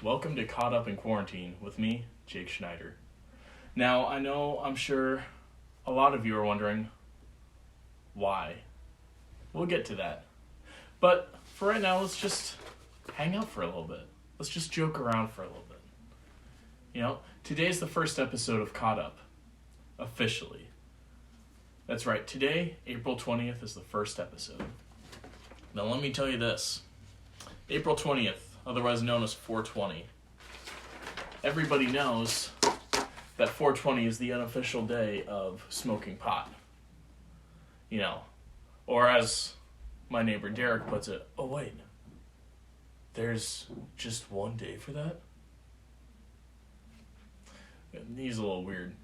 Welcome to Caught Up in Quarantine with me, Jake Schneider. Now, I'm sure a lot of you are wondering why. We'll get to that. But for right now, let's just hang out for a little bit. Let's just joke around for a little bit. Today's the first episode of Caught Up, officially. That's right, today, April 20th, is the first episode. Now, let me tell you this. April 20th, otherwise known as 420. Everybody knows that 420 is the unofficial day of smoking pot. Or as my neighbor Derek puts it, oh wait, there's just one day for that? He's a little weird.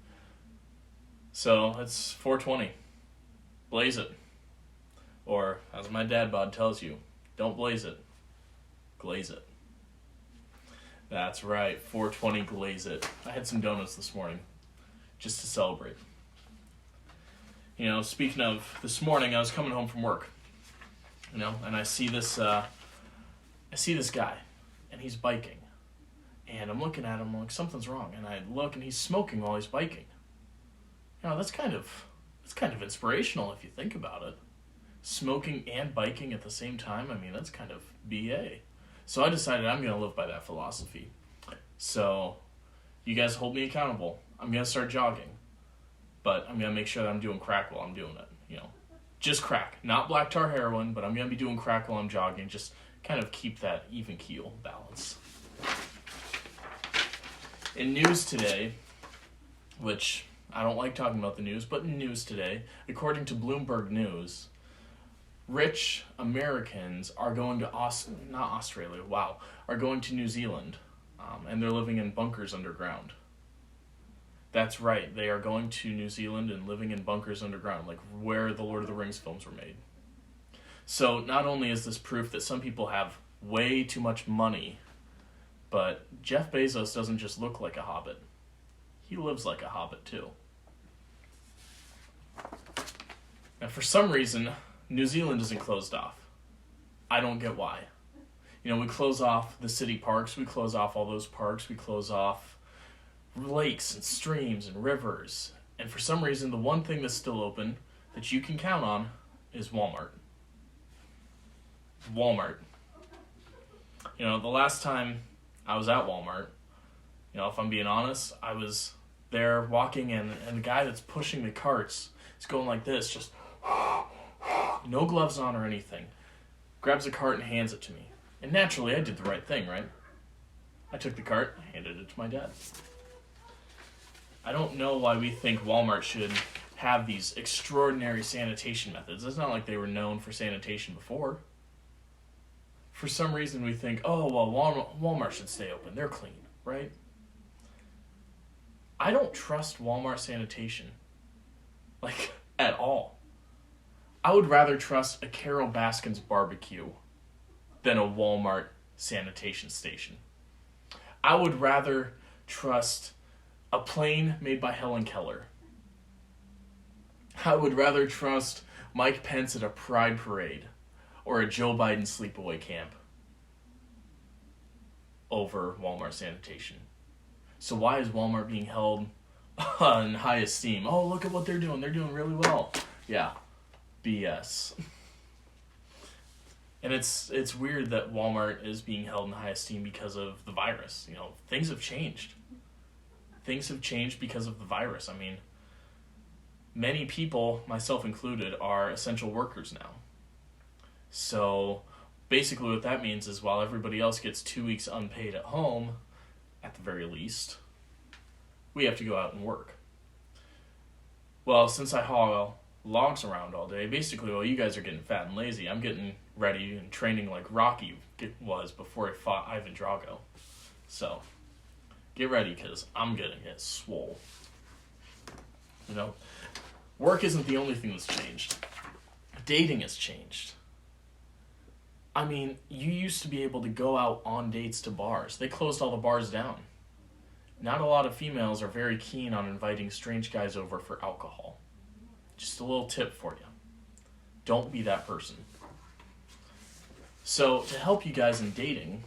So, it's 420. Blaze it. Or, as my dad bod tells you, don't blaze it. Glaze it. That's right, 420 glaze it. I had some donuts this morning, just to celebrate. Speaking of this morning, I was coming home from work, and I see this guy, and he's biking, and I'm looking at him like something's wrong, and I look, and he's smoking while he's biking. That's kind of inspirational if you think about it. Smoking and biking at the same time, that's kind of BA. So I decided I'm going to live by that philosophy. So you guys hold me accountable. I'm going to start jogging. But I'm going to make sure that I'm doing crack while I'm doing it. Just crack. Not black tar heroin, but I'm going to be doing crack while I'm jogging. Just kind of keep that even keel balance. In news today, which I don't like talking about the news, but in news today, according to Bloomberg News, rich Americans are going to are going to New Zealand, and they're living in bunkers underground. That's right, they are going to New Zealand and living in bunkers underground, like where the Lord of the Rings films were made. So not only is this proof that some people have way too much money, but Jeff Bezos doesn't just look like a hobbit. He lives like a hobbit too. And for some reason, New Zealand isn't closed off. I don't get why. We close off the city parks, we close off all those parks, we close off lakes and streams and rivers. And for some reason, the one thing that's still open that you can count on is Walmart. Walmart. The last time I was at Walmart, if I'm being honest, I was there walking and the guy that's pushing the carts is going like this, just no gloves on or anything. Grabs a cart and hands it to me. And naturally, I did the right thing, right? I took the cart, handed it to my dad. I don't know why we think Walmart should have these extraordinary sanitation methods. It's not like they were known for sanitation before. For some reason, we think, Walmart should stay open. They're clean, right? I don't trust Walmart sanitation, at all. I would rather trust a Carol Baskin's barbecue than a Walmart sanitation station. I would rather trust a plane made by Helen Keller. I would rather trust Mike Pence at a Pride parade or a Joe Biden sleepaway camp over Walmart sanitation. So why is Walmart being held in high esteem? Oh, look at what they're doing. They're doing really well. Yeah. BS. And it's weird that Walmart is being held in high esteem because of the virus. Things have changed. Things have changed because of the virus. Many people, myself included, are essential workers now. So basically what that means is while everybody else gets 2 weeks unpaid at home, at the very least, we have to go out and work. Well, since I haul logs around all day, basically while you guys are getting fat and lazy, I'm getting ready and training like Rocky was before he fought Ivan Drago. So get ready, because I'm gonna get swole. Work isn't the only thing that's changed. Dating has changed. You used to be able to go out on dates to bars. They closed all the bars down. Not a lot of females are very keen on inviting strange guys over for alcohol. Just a little tip for you. Don't be that person. So, to help you guys in dating,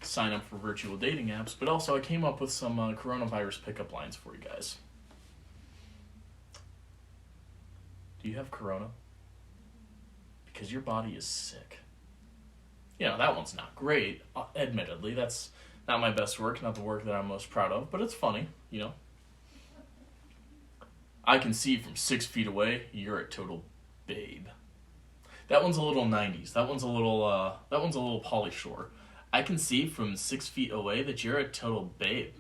sign up for virtual dating apps, but also I came up with some coronavirus pickup lines for you guys. Do you have corona? Because your body is sick. That one's not great, admittedly. That's not my best work, not the work that I'm most proud of, but it's funny, I can see from 6 feet away, you're a total babe. That one's a little 90s. That one's a little Pauly Shore. I can see from 6 feet away that you're a total babe.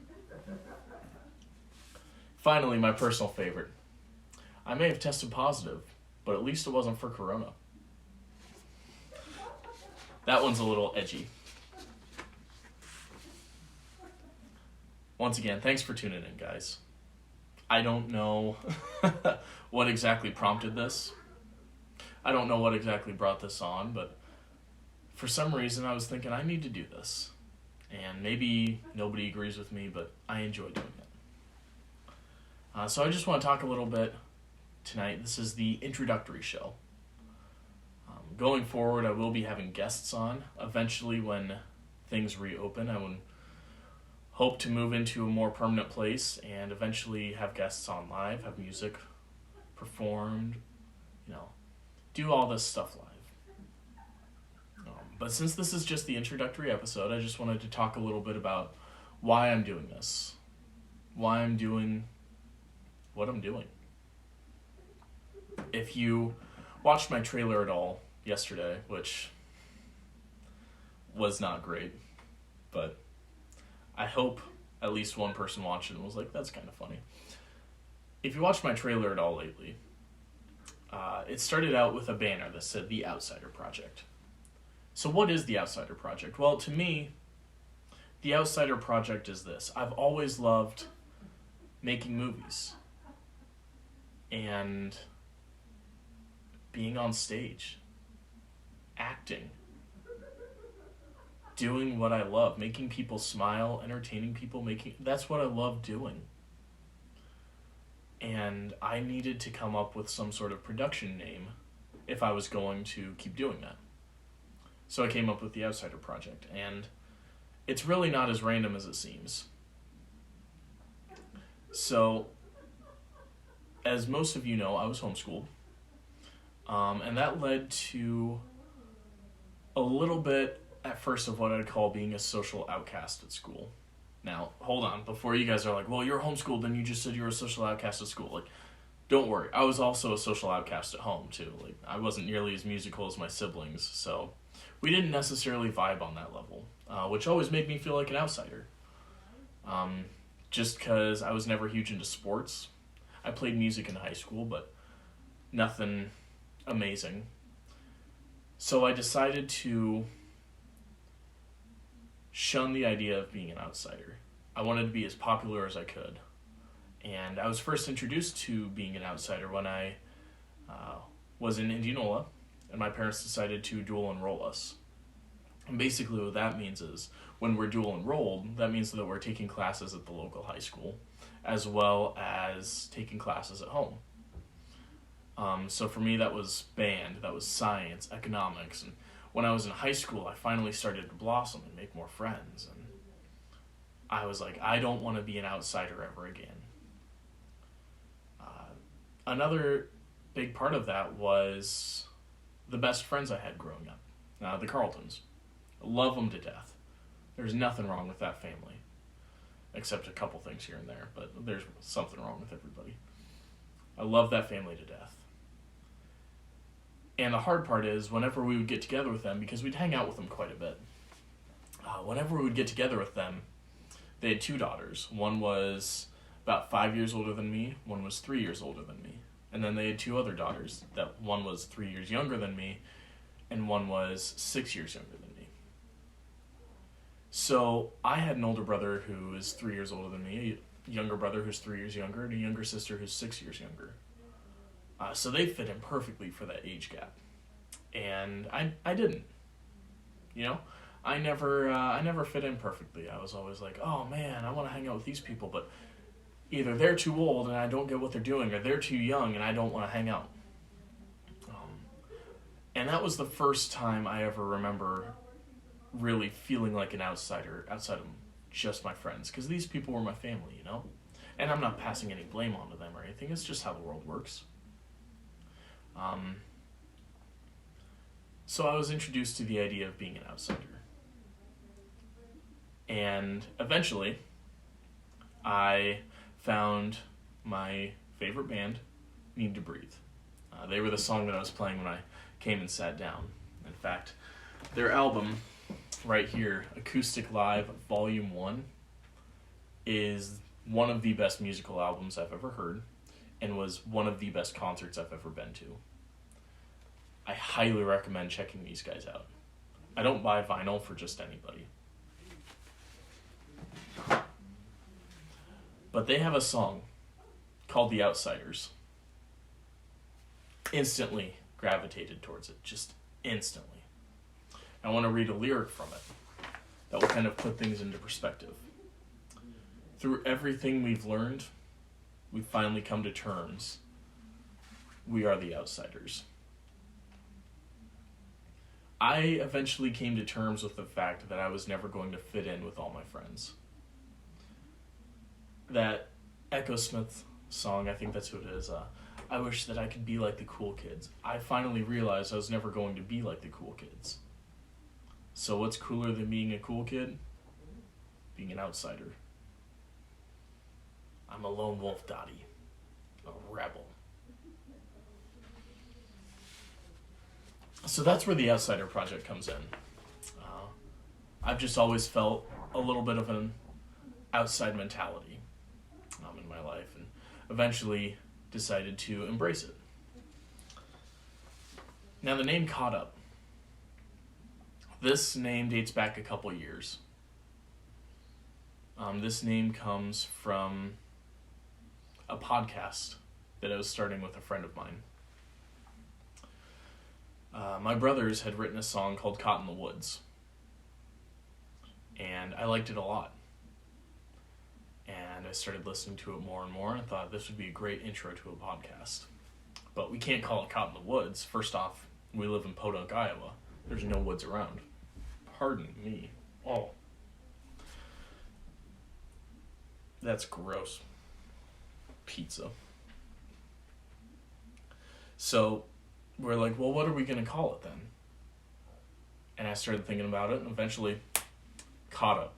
Finally, my personal favorite. I may have tested positive, but at least it wasn't for corona. That one's a little edgy. Once again, thanks for tuning in, guys. I don't know what exactly prompted this. I don't know what exactly brought this on, but for some reason I was thinking I need to do this. And maybe nobody agrees with me, but I enjoy doing it. So I just want to talk a little bit tonight. This is the introductory show. Going forward, I will be having guests on. Eventually, when things reopen, I will hope to move into a more permanent place and eventually have guests on live, have music performed, do all this stuff live. But since this is just the introductory episode, I just wanted to talk a little bit about why I'm doing this, why I'm doing what I'm doing. If you watched my trailer at all yesterday, which was not great, but I hope at least one person watched it and was like, that's kind of funny. If you watched my trailer at all lately, it started out with a banner that said The Outsider Project. So what is The Outsider Project? Well, to me, The Outsider Project is this. I've always loved making movies and being on stage, acting, doing what I love, making people smile, entertaining people, that's what I love doing. And I needed to come up with some sort of production name if I was going to keep doing that. So I came up with The Outsider Project, and it's really not as random as it seems. So, as most of you know, I was homeschooled, and that led to a little bit, at first, of what I'd call being a social outcast at school. Now, hold on, before you guys are like, well, you're homeschooled, and you just said you were a social outcast at school. Don't worry, I was also a social outcast at home, too. I wasn't nearly as musical as my siblings, so we didn't necessarily vibe on that level, which always made me feel like an outsider. Just because I was never huge into sports. I played music in high school, but nothing amazing. So I decided to shun the idea of being an outsider. I wanted to be as popular as I could. And I was first introduced to being an outsider when I was in Indianola, and my parents decided to dual enroll us. And basically what that means is, when we're dual enrolled, that means that we're taking classes at the local high school, as well as taking classes at home. So for me, that was band, that was science, economics, and when I was in high school, I finally started to blossom and make more friends, and I was like, I don't want to be an outsider ever again. Another big part of that was the best friends I had growing up, the Carltons. I love them to death. There's nothing wrong with that family, except a couple things here and there, but there's something wrong with everybody. I love that family to death. And the hard part is, whenever we would get together with them, because we'd hang out with them quite a bit, whenever we would get together with them, they had 2 daughters. One was about 5 years older than me, one was 3 years older than me. And then they had 2 other daughters, that one was 3 years younger than me, and one was 6 years younger than me. So I had an older brother who is 3 years older than me, a younger brother who's 3 years younger, and a younger sister who's 6 years younger. So they fit in perfectly for that age gap. And I didn't. I never fit in perfectly. I was always like, oh man, I want to hang out with these people, but either they're too old and I don't get what they're doing, or they're too young and I don't want to hang out. And that was the first time I ever remember really feeling like an outsider outside of just my friends, because these people were my family, you know? And I'm not passing any blame onto them or anything, it's just how the world works. So I was introduced to the idea of being an outsider. And eventually, I found my favorite band, Need to Breathe. They were the song that I was playing when I came and sat down. In fact, their album, right here, Acoustic Live Volume 1, is one of the best musical albums I've ever heard, and was one of the best concerts I've ever been to. I highly recommend checking these guys out. I don't buy vinyl for just anybody. But they have a song called The Outsiders. Instantly gravitated towards it, just instantly. I want to read a lyric from it that will kind of put things into perspective. Through everything we've learned, we've finally come to terms. We are the outsiders. I eventually came to terms with the fact that I was never going to fit in with all my friends. That Echo Smith song, I think that's who it is, I wish that I could be like the cool kids. I finally realized I was never going to be like the cool kids. So what's cooler than being a cool kid? Being an outsider. I'm a lone wolf Dottie. A rebel. So that's where the Outsider Project comes in. I've just always felt a little bit of an outside mentality in my life, and eventually decided to embrace it. Now the name Caught Up. This name dates back a couple years. This name comes from a podcast that I was starting with a friend of mine. My brothers had written a song called Caught in the Woods, and I liked it a lot. And I started listening to it more and more, and thought this would be a great intro to a podcast. But we can't call it Caught in the Woods. First off, we live in Podunk, Iowa. There's no woods around. Pardon me. Oh. That's gross. Pizza. So we're like, well, what are we going to call it then? And I started thinking about it, and eventually, Caught Up.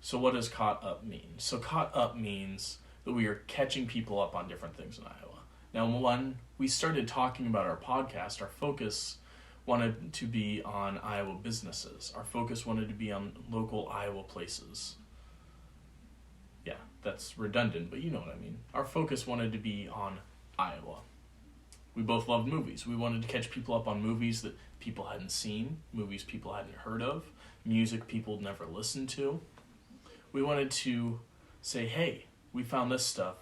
So what does Caught Up mean? So Caught Up means that we are catching people up on different things in Iowa. Now, when we started talking about our podcast, our focus wanted to be on Iowa businesses. Our focus wanted to be on local Iowa places. Yeah, that's redundant, but you know what I mean. Our focus wanted to be on Iowa. We both loved movies. We wanted to catch people up on movies that people hadn't seen, movies people hadn't heard of, music people never listened to. We wanted to say, hey, we found this stuff.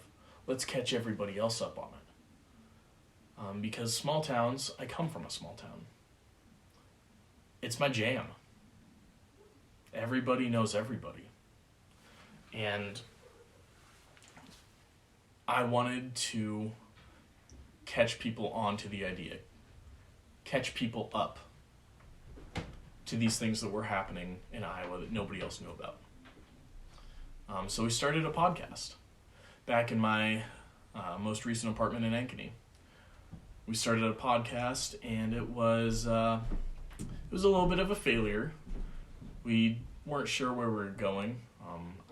Let's catch everybody else up on it. Because small towns, I come from a small town. It's my jam. Everybody knows everybody. And I wanted to catch people on to the idea. Catch people up to these things that were happening in Iowa that nobody else knew about. So we started a podcast back in my most recent apartment in Ankeny. We started a podcast, and it was a little bit of a failure. We weren't sure where we were going.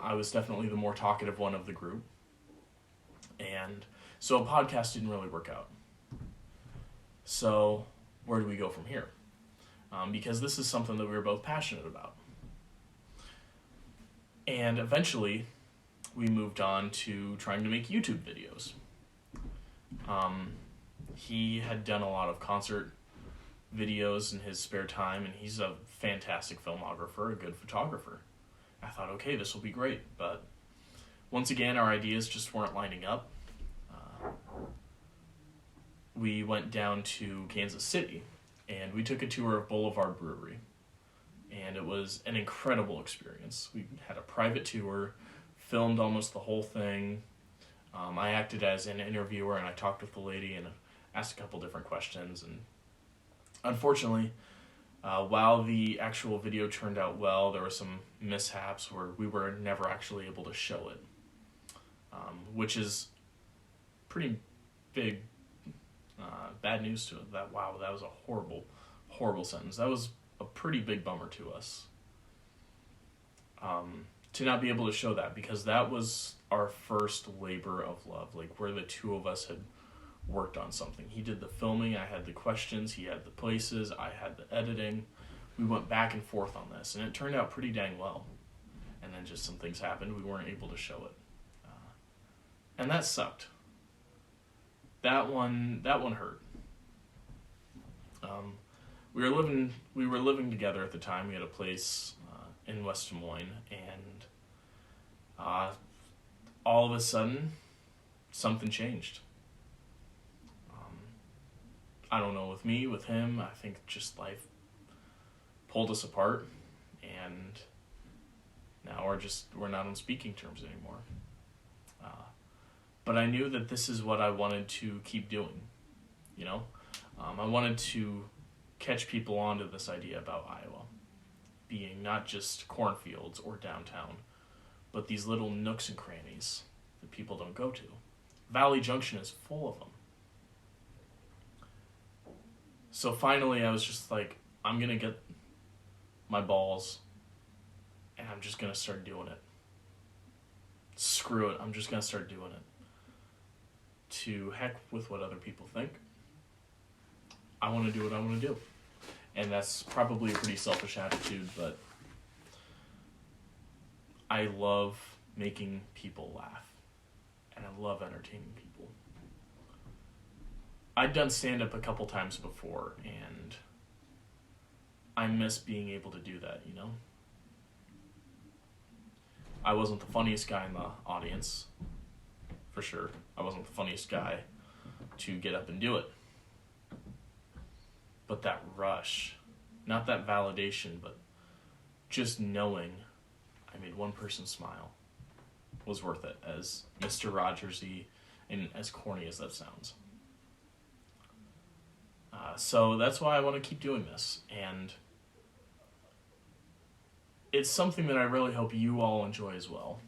I was definitely the more talkative one of the group, and so a podcast didn't really work out. So where do we go from here? Because this is something that we were both passionate about. And eventually, we moved on to trying to make YouTube videos. He had done a lot of concert videos in his spare time, and he's a fantastic filmographer, a good photographer. I thought, okay, this will be great, but once again, our ideas just weren't lining up. We went down to Kansas City, and we took a tour of Boulevard Brewery. And it was an incredible experience. We had a private tour, filmed almost the whole thing. I acted as an interviewer, and I talked with the lady and asked a couple different questions. And unfortunately, While the actual video turned out well, there were some mishaps where we were never actually able to show it, which is pretty big bad news to it. That was a horrible, horrible sentence. That was a pretty big bummer to us. To not be able to show that, because that was our first labor of love, like where the two of us had worked on something. He did the filming, I had the questions, he had the places, I had the editing. We went back and forth on this, and it turned out pretty dang well. And then just some things happened, we weren't able to show it. And that sucked. That one hurt. We were living together at the time. We had a place in West Des Moines, and all of a sudden, something changed. I don't know, with me, with him, I think just life pulled us apart, and now we're not on speaking terms anymore. But I knew that this is what I wanted to keep doing, you know? I wanted to catch people onto this idea about Iowa being not just cornfields or downtown, but these little nooks and crannies that people don't go to. Valley Junction is full of them. So finally I was just like, I'm going to get my balls and I'm just going to start doing it. Screw it, I'm just going to start doing it. To heck with what other people think. I want to do what I want to do. And that's probably a pretty selfish attitude, but I love making people laugh. And I love entertaining people. I'd done stand-up a couple times before, and I miss being able to do that, you know? I wasn't the funniest guy in the audience, for sure. I wasn't the funniest guy to get up and do it. But that rush, not that validation, but just knowing I made one person smile was worth it, as Mr. Rogers-y and as corny as that sounds. So that's why I want to keep doing this, and it's something that I really hope you all enjoy as well.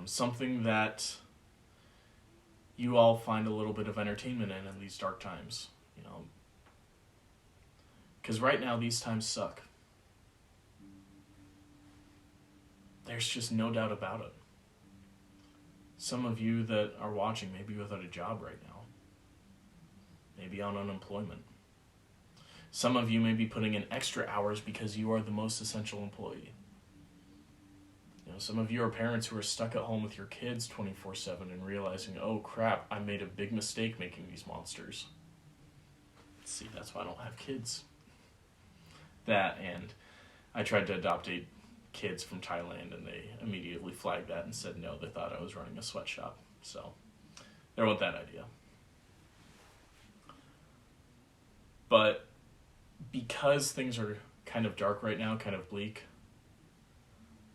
Something that you all find a little bit of entertainment in these dark times, you know. Because right now, these times suck. There's just no doubt about it. Some of you that are watching may be without a job right now. Maybe on unemployment. Some of you may be putting in extra hours because you are the most essential employee. You know, some of you are parents who are stuck at home with your kids 24/7 and realizing, oh crap, I made a big mistake making these monsters. See, that's why I don't have kids. That, and I tried to adopt 8 kids from Thailand, and they immediately flagged that and said no, they thought I was running a sweatshop. So, there went that idea. But because things are kind of dark right now, kind of bleak,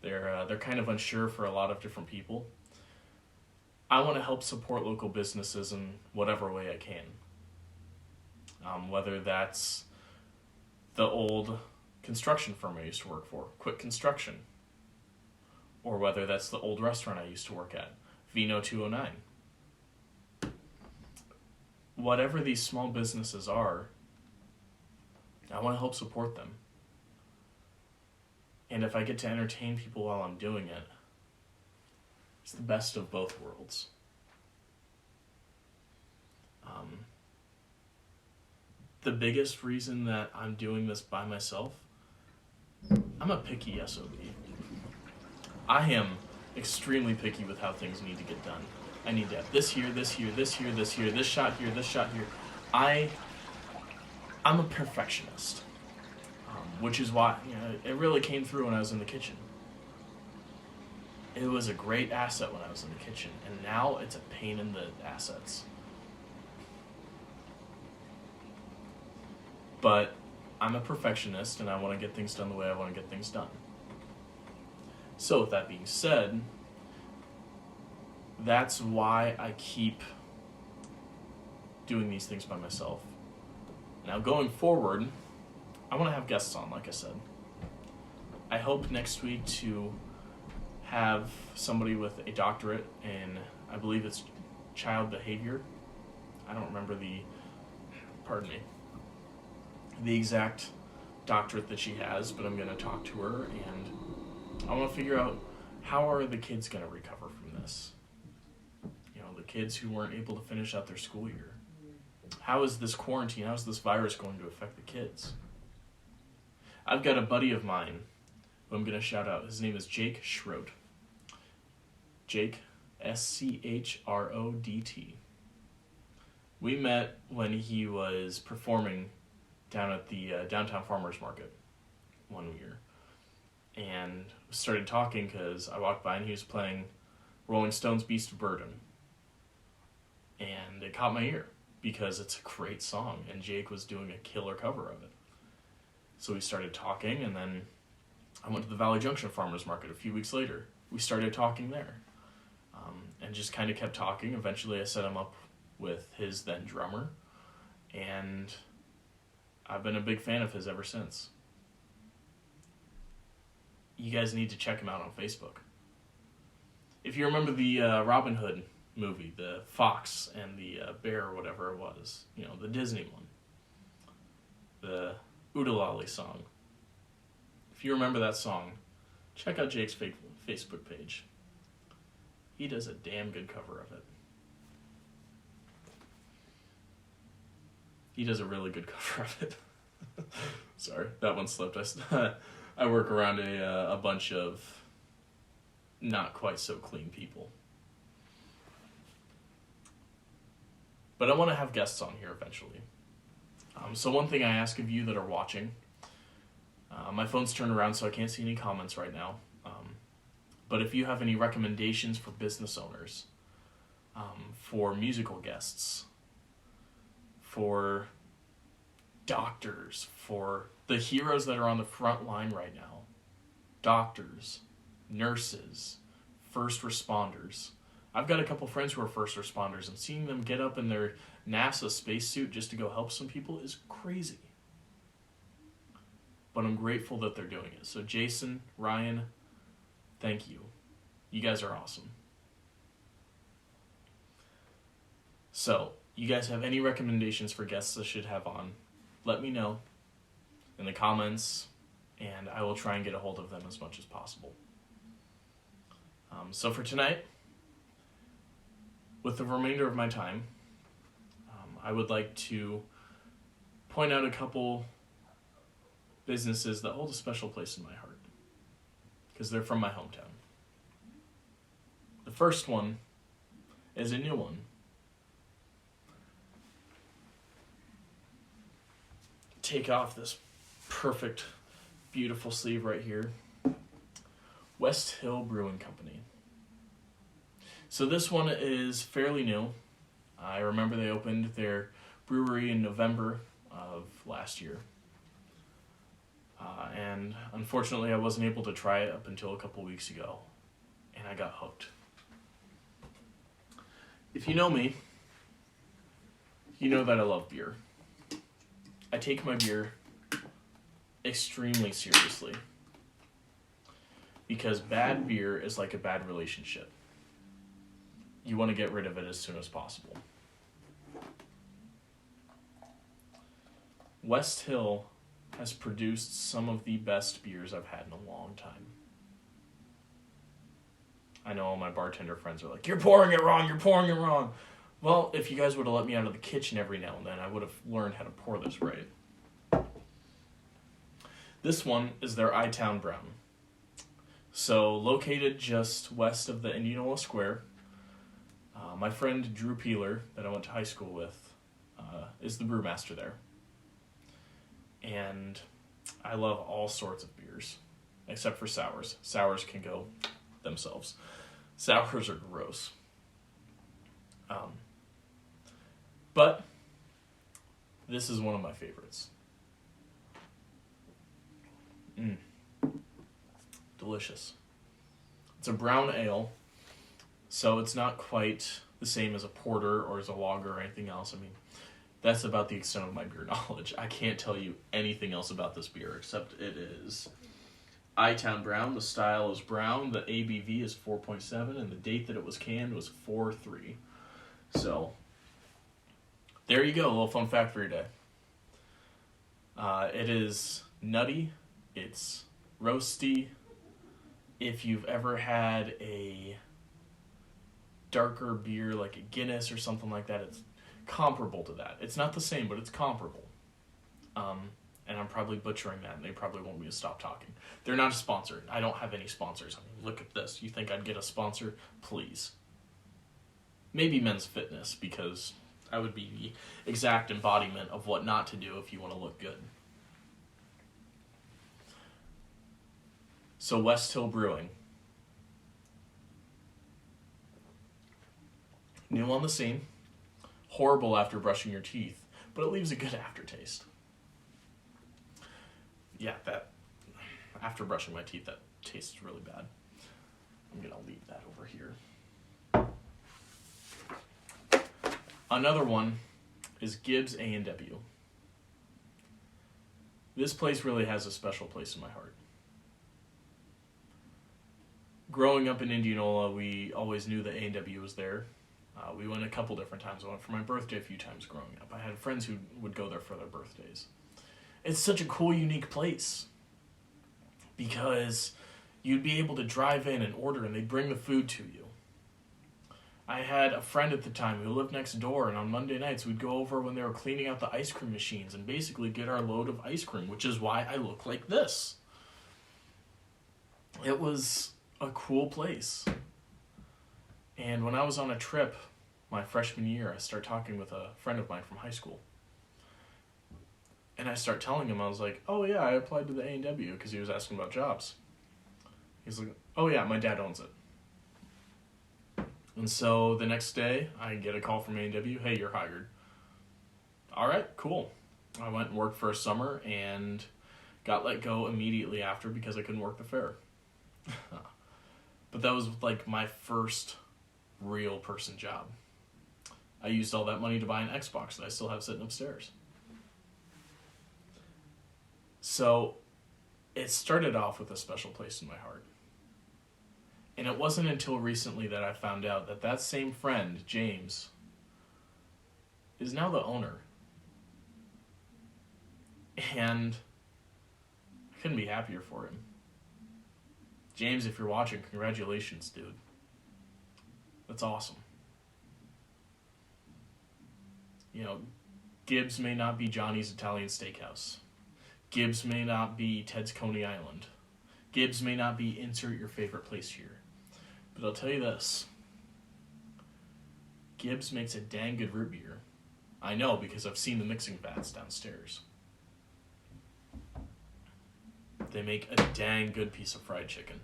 they're kind of unsure for a lot of different people. I want to help support local businesses in whatever way I can. Whether that's the old construction firm I used to work for, Quick Construction, or whether that's the old restaurant I used to work at, Vino 209. Whatever these small businesses are, I want to help support them. And if I get to entertain people while I'm doing it, it's the best of both worlds. The biggest reason that I'm doing this by myself, I'm a picky SOB. I am extremely picky with how things need to get done. I need to have this here, this here, this here, this here, this shot here, this shot here. I'm a perfectionist, which is why, you know, it really came through when I was in the kitchen. It was a great asset when I was in the kitchen, and now it's a pain in the assets. But I'm a perfectionist, and I want to get things done the way I want to get things done. So with that being said, that's why I keep doing these things by myself. Now, going forward, I want to have guests on, like I said. I hope next week to have somebody with a doctorate in, I believe it's child behavior. I don't remember the exact doctorate that she has, but I'm going to talk to her, and I want to figure out how are the kids going to recover from this. You know, the kids who weren't able to finish out their school year. How is this quarantine, how is this virus going to affect the kids? I've got a buddy of mine who I'm going to shout out. His name is Jake Schneider. Jake, Schrodt. We met when he was performing down at the downtown farmers market one year, and started talking because I walked by and he was playing Rolling Stones' Beast of Burden, and it caught my ear because it's a great song, and Jake was doing a killer cover of it. So we started talking, and then I went to the Valley Junction farmers market a few weeks later. We started talking there, and just kind of kept talking. Eventually I set him up with his then drummer, and I've been a big fan of his ever since. You guys need to check him out on Facebook. If you remember the Robin Hood movie, the fox and the bear or whatever it was, you know, the Disney one, the Oodalali song. If you remember that song, check out Jake's Facebook page. He does a damn good cover of it. He does a really good cover of it. Sorry, that one slipped. I work around a bunch of not quite so clean people. But I want to have guests on here eventually. So one thing I ask of you that are watching, my phone's turned around so I can't see any comments right now. But if you have any recommendations for business owners, for musical guests, for doctors, for the heroes that are on the front line right now, doctors, nurses, first responders. I've got a couple friends who are first responders, and seeing them get up in their NASA spacesuit just to go help some people is crazy. But I'm grateful that they're doing it. So Jason, Ryan, thank you. You guys are awesome. So, you guys have any recommendations for guests I should have on? Let me know in the comments, and I will try and get a hold of them as much as possible. So for tonight, with the remainder of my time, I would like to point out a couple businesses that hold a special place in my heart, because they're from my hometown. The first one is a new one. Take off this perfect, beautiful sleeve right here. West Hill Brewing Company. So this one is fairly new. I remember they opened their brewery in November of last year. And unfortunately I wasn't able to try it up until a couple weeks ago. And I got hooked. If you know me, you know that I love beer. I take my beer extremely seriously. Because bad beer is like a bad relationship. You want to get rid of it as soon as possible. West Hill has produced some of the best beers I've had in a long time. I know all my bartender friends are like, you're pouring it wrong. Well, if you guys would have let me out of the kitchen every now and then, I would have learned how to pour this right. This one is their I-Town Brown. So, located just west of the Indianola Square, my friend Drew Peeler, that I went to high school with, is the brewmaster there. And I love all sorts of beers, except for sours. Sours can go themselves. Sours are gross. But this is one of my favorites. Delicious. It's a brown ale, so it's not quite the same as a porter or as a lager or anything else. I mean, That's about the extent of my beer knowledge. I can't tell you anything else about this beer except it is I-Town Brown. The style is brown. The ABV is 4.7, and the date that it was canned was 4/3. So, there you go. A little fun fact for your day. It is nutty. It's roasty. If you've ever had a darker beer like a Guinness or something like that, it's comparable to that. It's not the same, but it's comparable. And I'm probably butchering that, and they probably want me to stop talking. They're not a sponsor. I don't have any sponsors. I mean, look at this. You think I'd get a sponsor? Please. Maybe Men's Fitness, because I would be the exact embodiment of what not to do if you want to look good. So West Hill Brewing. New on the scene. Horrible after brushing your teeth, but it leaves a good aftertaste. Yeah, that after brushing my teeth, that tastes really bad. I'm going to leave that over here. Another one is Gibbs A W. This place really has a special place in my heart. Growing up in Indianola, we always knew that A&W was there. We went a couple different times. I went for my birthday a few times growing up. I had friends who would go there for their birthdays. It's such a cool, unique place because you'd be able to drive in and order, and they'd bring the food to you. I had a friend at the time who lived next door, and on Monday nights we'd go over when they were cleaning out the ice cream machines and basically get our load of ice cream, which is why I look like this. It was a cool place. And when I was on a trip my freshman year, I started talking with a friend of mine from high school. And I start telling him, I was like, oh yeah, I applied to the A&W because he was asking about jobs. He's like, oh yeah, my dad owns it. And so the next day, I get a call from A&W, hey, you're hired. All right, cool. I went and worked for a summer and got let go immediately after because I couldn't work the fair. But that was like my first real person job. I used all that money to buy an Xbox that I still have sitting upstairs. So it started off with a special place in my heart. And it wasn't until recently that I found out that that same friend, James, is now the owner. And I couldn't be happier for him. James, if you're watching, congratulations, dude. That's awesome. You know, Gibbs may not be Johnny's Italian Steakhouse. Gibbs may not be Ted's Coney Island. Gibbs may not be insert your favorite place here. But I'll tell you this. Gibbs makes a dang good root beer. I know because I've seen the mixing vats downstairs. They make a dang good piece of fried chicken.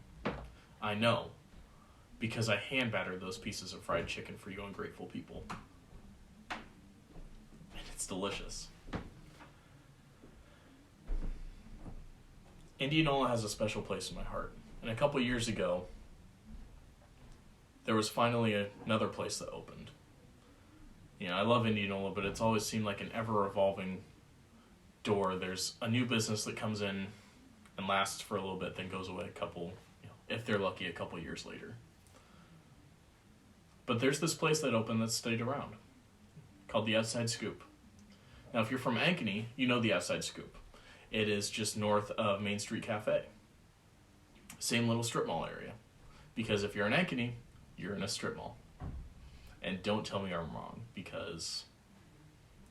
I know because I hand battered those pieces of fried chicken for you ungrateful people. And it's delicious. Indianola has a special place in my heart. And a couple years ago, there was finally another place that opened. You know, I love Indianola, but it's always seemed like an ever-evolving door. There's a new business that comes in and lasts for a little bit, then goes away a couple, if they're lucky, a couple years later. But there's this place that opened that stayed around, called the Outside Scoop. Now, if you're from Ankeny, you know the Outside Scoop. It is just north of Main Street Cafe. Same little strip mall area. Because if you're in Ankeny, you're in a strip mall. And don't tell me I'm wrong, because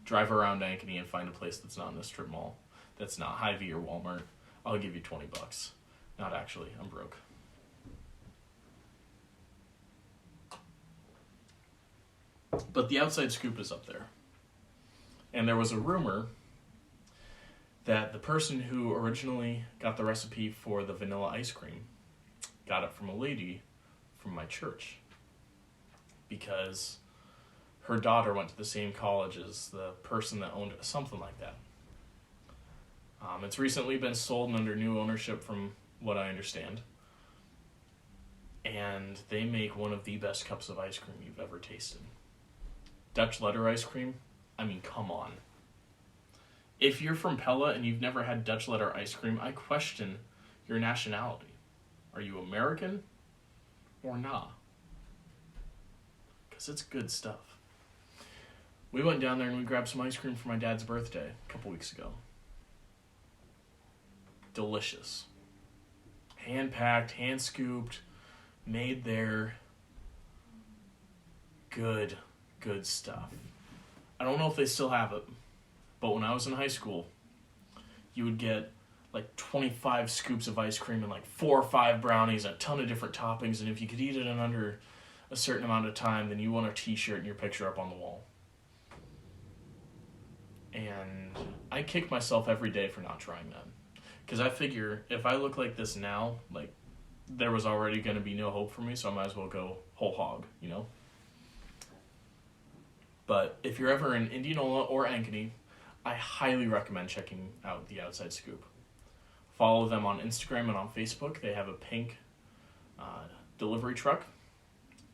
drive around Ankeny and find a place that's not in a strip mall, that's not Hy-Vee or Walmart, I'll give you $20. Not actually, I'm broke. But the Outside Scoop is up there. And there was a rumor that the person who originally got the recipe for the vanilla ice cream got it from a lady from my church. Because her daughter went to the same college as the person that owned it, something like that. It's recently been sold under new ownership from what I understand. And they make one of the best cups of ice cream you've ever tasted. Dutch letter ice cream, I mean, come on. If you're from Pella and you've never had Dutch letter ice cream, I question your nationality. Are you American or not? Because it's good stuff. We went down there and we grabbed some ice cream for my dad's birthday a couple weeks ago. Delicious. Hand-packed, hand-scooped, made there. Good stuff. I don't know if they still have it, but when I was in high school, you would get like 25 scoops of ice cream and like 4 or 5 brownies, a ton of different toppings, and if you could eat it in under a certain amount of time, then you won a t-shirt and your picture up on the wall. And I kick myself every day for not trying that. Because I figure if I look like this now, like, there was already going to be no hope for me, so I might as well go whole hog, you know? But if you're ever in Indianola or Ankeny, I highly recommend checking out the Outside Scoop. Follow them on Instagram and on Facebook. They have a pink delivery truck.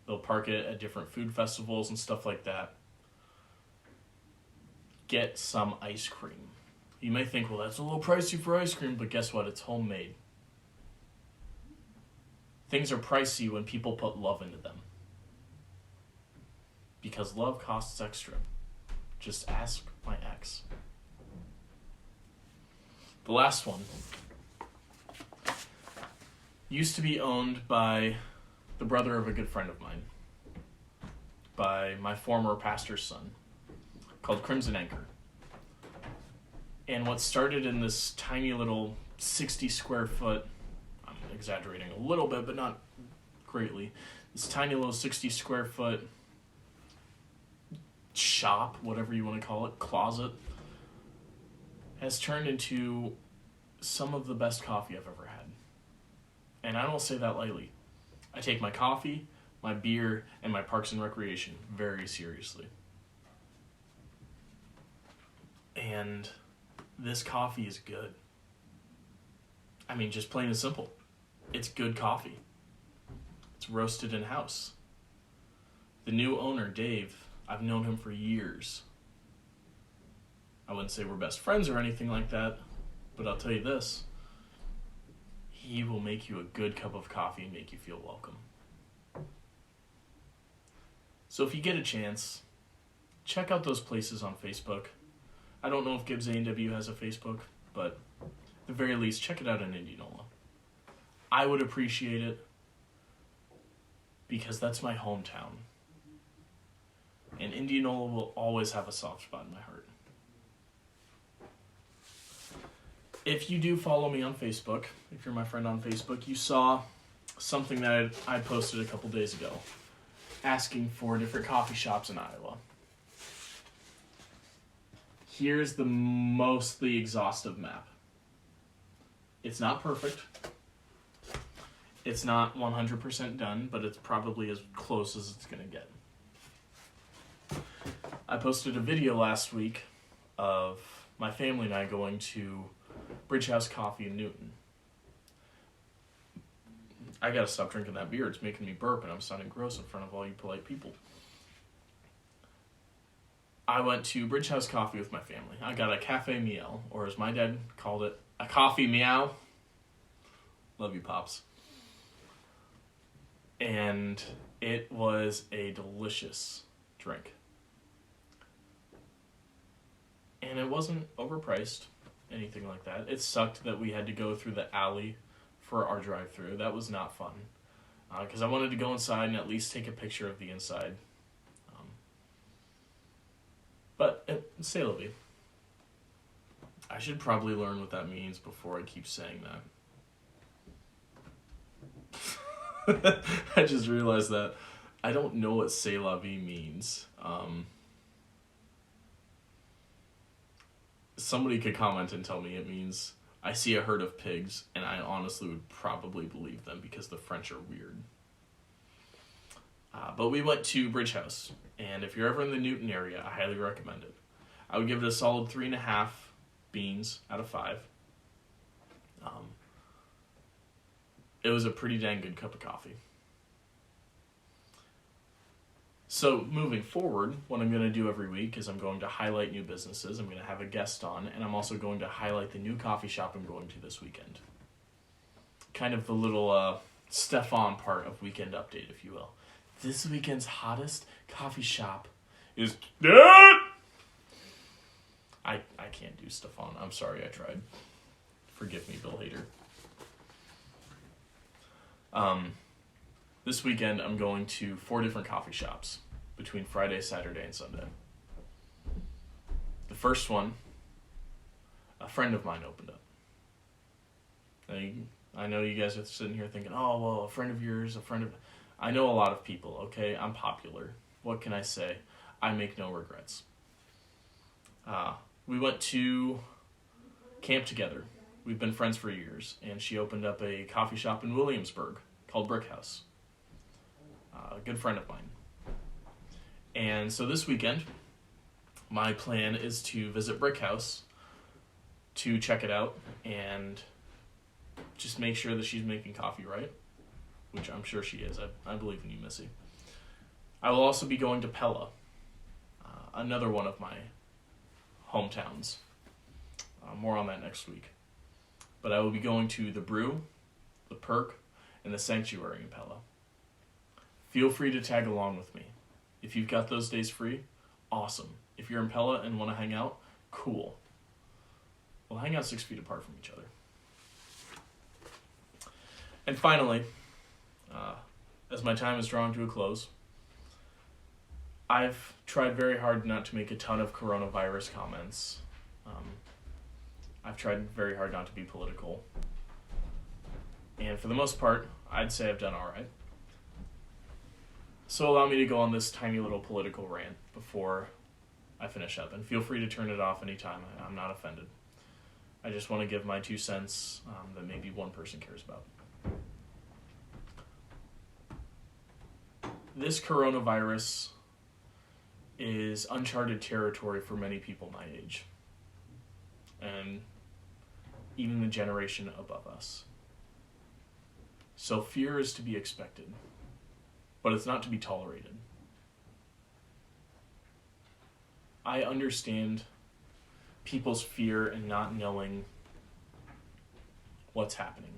They'll park it at different food festivals and stuff like that. Get some ice cream. You may think, well, that's a little pricey for ice cream, but guess what? It's homemade. Things are pricey when people put love into them. Because love costs extra. Just ask my ex. The last one used to be owned by the brother of a good friend of mine, by my former pastor's son, called Crimson Anchor. And what started in this tiny little 60 square foot, I'm exaggerating a little bit, but not greatly, this tiny little 60 square foot shop, whatever you want to call it, closet, has turned into some of the best coffee I've ever had. And I don't say that lightly. I take my coffee, my beer, and my parks and recreation very seriously. And this coffee is good. I mean, just plain and simple. It's good coffee. It's roasted in-house. The new owner, Dave, I've known him for years. I wouldn't say we're best friends or anything like that, but I'll tell you this. He will make you a good cup of coffee and make you feel welcome. So if you get a chance, check out those places on Facebook. I don't know if Gibbs A W has a Facebook, but at the very least, check it out in Indianola. I would appreciate it because that's my hometown. And Indianola will always have a soft spot in my heart. If you do follow me on Facebook, if you're my friend on Facebook, you saw something that I posted a couple days ago asking for different coffee shops in Iowa. Here's the mostly exhaustive map. It's not perfect. It's not 100% done, but it's probably as close as it's going to get. I posted a video last week of my family and I going to Bridge House Coffee in Newton. I gotta stop drinking that beer. It's making me burp and I'm sounding gross in front of all you polite people. I went to Bridge House Coffee with my family. I got a cafe meow, or as my dad called it, a coffee meow. Love you, Pops. And it was a delicious drink. And it wasn't overpriced, anything like that. It sucked that we had to go through the alley for our drive-thru. That was not fun. Because I wanted to go inside and at least take a picture of the inside. But c'est la vie. I should probably learn what that means before I keep saying that. I just realized that I don't know what c'est la vie means. Somebody could comment and tell me it means I see a herd of pigs, and I honestly would probably believe them because the French are weird. But we went to Bridge House, and if you're ever in the Newton area, I highly recommend it. I would give it a solid 3.5 beans out of 5. It was a pretty dang good cup of coffee. So moving forward, what I'm going to do every week is I'm going to highlight new businesses. I'm going to have a guest on, and I'm also going to highlight the new coffee shop I'm going to this weekend. Kind of the little Stefan part of Weekend Update, if you will. This weekend's hottest coffee shop is dead! I can't do Stefan. I'm sorry, I tried. Forgive me, Bill Hader. This weekend, I'm going to 4 different coffee shops between Friday, Saturday, and Sunday. The first one, a friend of mine opened up. I know you guys are sitting here thinking, oh, well, a friend of yours, I know a lot of people, okay? I'm popular. What can I say? I make no regrets. We went to camp together. We've been friends for years, and she opened up a coffee shop in Williamsburg called Brick House. A good friend of mine. And so this weekend, my plan is to visit Brick House to check it out and just make sure that she's making coffee right, which I'm sure she is. I believe in you, Missy. I will also be going to Pella, another one of my hometowns. More on that next week. But I will be going to the Brew, the Perk, and the Sanctuary in Pella. Feel free to tag along with me. If you've got those days free, awesome. If you're in Pella and want to hang out, cool. We'll hang out 6 feet apart from each other. And finally, as my time is drawing to a close, I've tried very hard not to make a ton of coronavirus comments. I've tried very hard not to be political. And for the most part, I'd say I've done all right. So allow me to go on this tiny little political rant before I finish up. And feel free to turn it off anytime. I'm not offended. I just want to give my 2 cents that maybe one person cares about. This coronavirus is uncharted territory for many people my age. And even the generation above us. So fear is to be expected, but it's not to be tolerated. I understand people's fear and not knowing what's happening.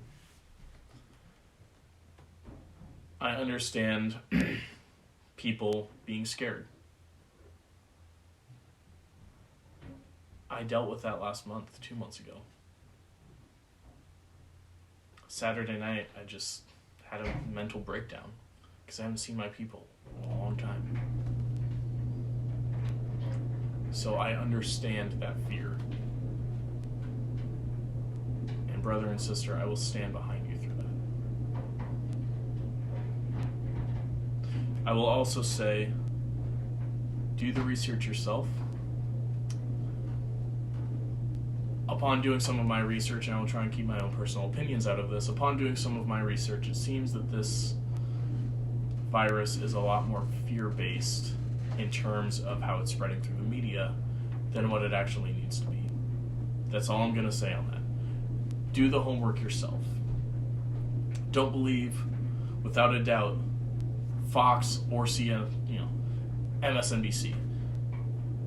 I understand people being scared. I dealt with that last month, 2 months ago. Saturday night, I just had a mental breakdown because I haven't seen my people in a long time. So I understand that fear. And brother and sister, I will stand behind you through that. I will also say, do the research yourself. Upon doing some of my research, and I will try and keep my own personal opinions out of this, upon doing some of my research, it seems that this virus is a lot more fear-based in terms of how it's spreading through the media than what it actually needs to be. That's all I'm going to say on that. Do the homework yourself. Don't believe, without a doubt, Fox or MSNBC,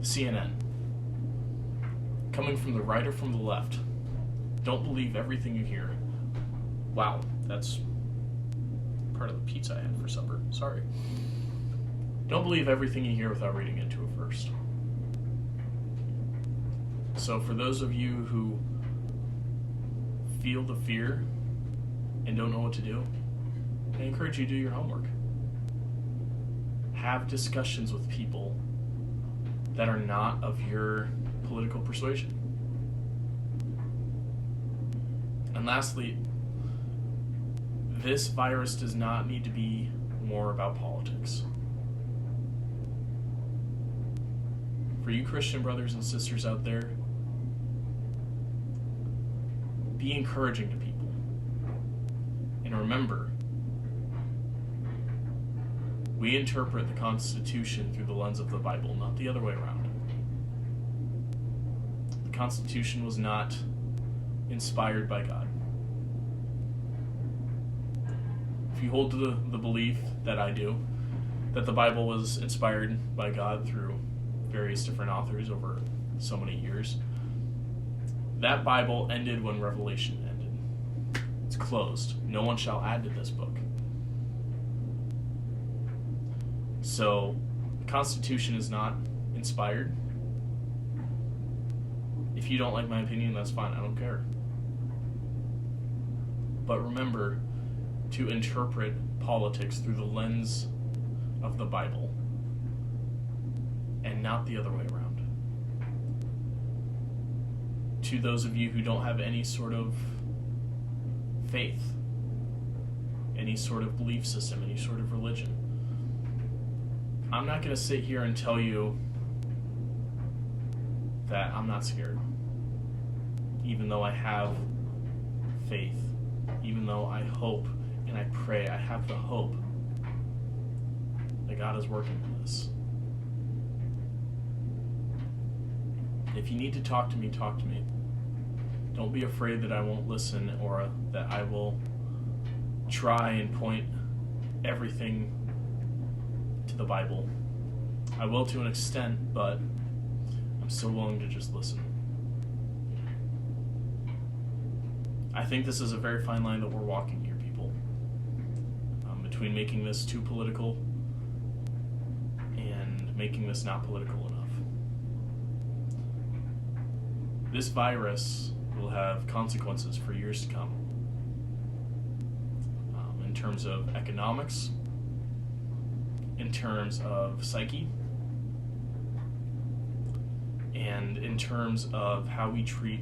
CNN. Coming from the right or from the left, don't believe everything you hear. Wow, that's part of the pizza I had for supper. Sorry. Don't believe everything you hear without reading into it first. So for those of you who feel the fear and don't know what to do, I encourage you to do your homework. Have discussions with people that are not of your political persuasion. And lastly, this virus does not need to be more about politics. For you Christian brothers and sisters out there, be encouraging to people. And remember, we interpret the Constitution through the lens of the Bible, not the other way around. The Constitution was not inspired by God. If you hold to the belief that I do, that the Bible was inspired by God through various different authors over so many years. That Bible ended when Revelation ended. It's closed. No one shall add to this book. So, the Constitution is not inspired. If you don't like my opinion, that's fine. I don't care. But remember to interpret politics through the lens of the Bible and not the other way around. To those of you who don't have any sort of faith, any sort of belief system, any sort of religion, I'm not going to sit here and tell you that I'm not scared. Even though I have faith, even though I hope and I pray, I have the hope that God is working on this. If you need to talk to me, talk to me. Don't be afraid that I won't listen or that I will try and point everything to the Bible. I will to an extent, but I'm still willing to just listen. I think this is a very fine line that we're walking here, people. Between making this too political and making this not political enough. This virus will have consequences for years to come. In terms of economics, in terms of psyche, and in terms of how we treat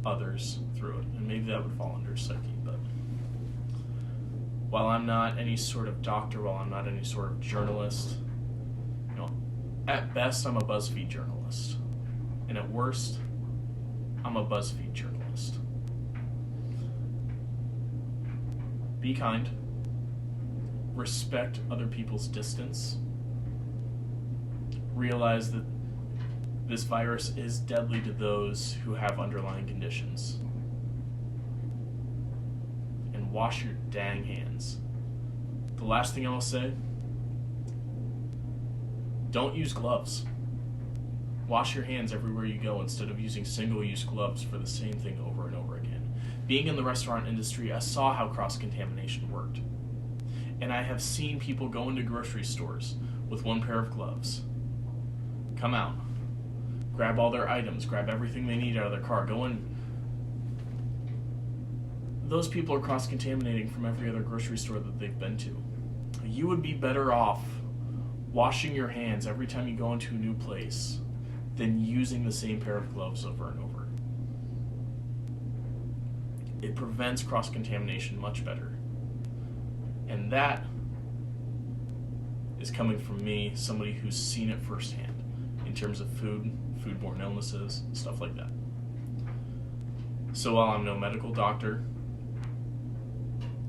others through it. And maybe that would fall under psyche, but while I'm not any sort of doctor, while I'm not any sort of journalist, at best I'm a BuzzFeed journalist, and at worst I'm a BuzzFeed journalist. Be kind, respect other people's distance, realize that this virus is deadly to those who have underlying conditions. And wash your dang hands. The last thing I will say, don't use gloves. Wash your hands everywhere you go instead of using single-use gloves for the same thing over and over again. Being in the restaurant industry, I saw how cross-contamination worked. And I have seen people go into grocery stores with one pair of gloves, come out, grab all their items, grab everything they need out of their car, go in. Those people are cross-contaminating from every other grocery store that they've been to. You would be better off washing your hands every time you go into a new place than using the same pair of gloves over and over. It prevents cross-contamination much better. And that is coming from me, somebody who's seen it firsthand in terms of foodborne illnesses, stuff like that. So while I'm no medical doctor,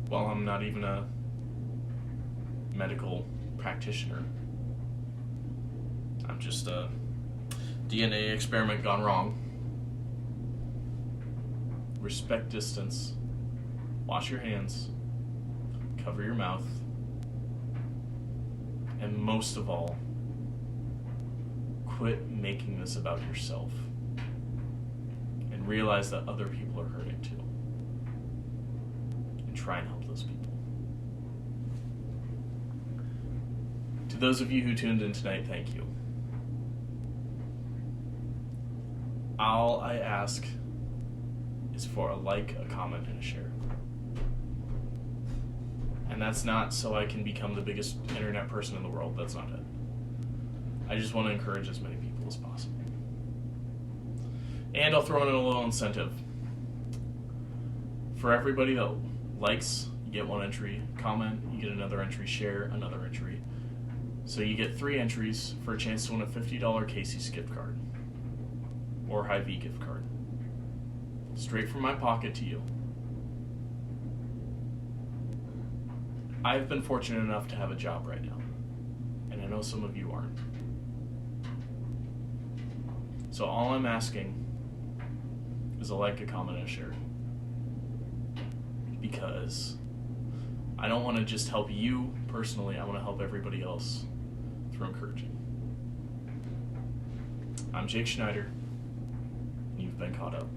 while I'm not even a medical practitioner, I'm just a DNA experiment gone wrong. Respect distance, wash your hands, cover your mouth, and most of all, quit making this about yourself and realize that other people are hurting too, and try and help those people. To those of you who tuned in tonight, thank you. All I ask is for a like, a comment, and a share. And that's not so I can become the biggest internet person in the world. That's not it. I just want to encourage as many people as possible. And I'll throw in a little incentive. For everybody that likes, you get one entry. Comment, you get another entry. Share, another entry. So you get 3 entries for a chance to win a $50 Casey's gift card. Or Hy-Vee gift card. Straight from my pocket to you. I've been fortunate enough to have a job right now. And I know some of you aren't. So all I'm asking is a like, a comment, and a share. Because I don't want to just help you personally. I want to help everybody else through encouraging. I'm Jake Schneider. You've been caught up.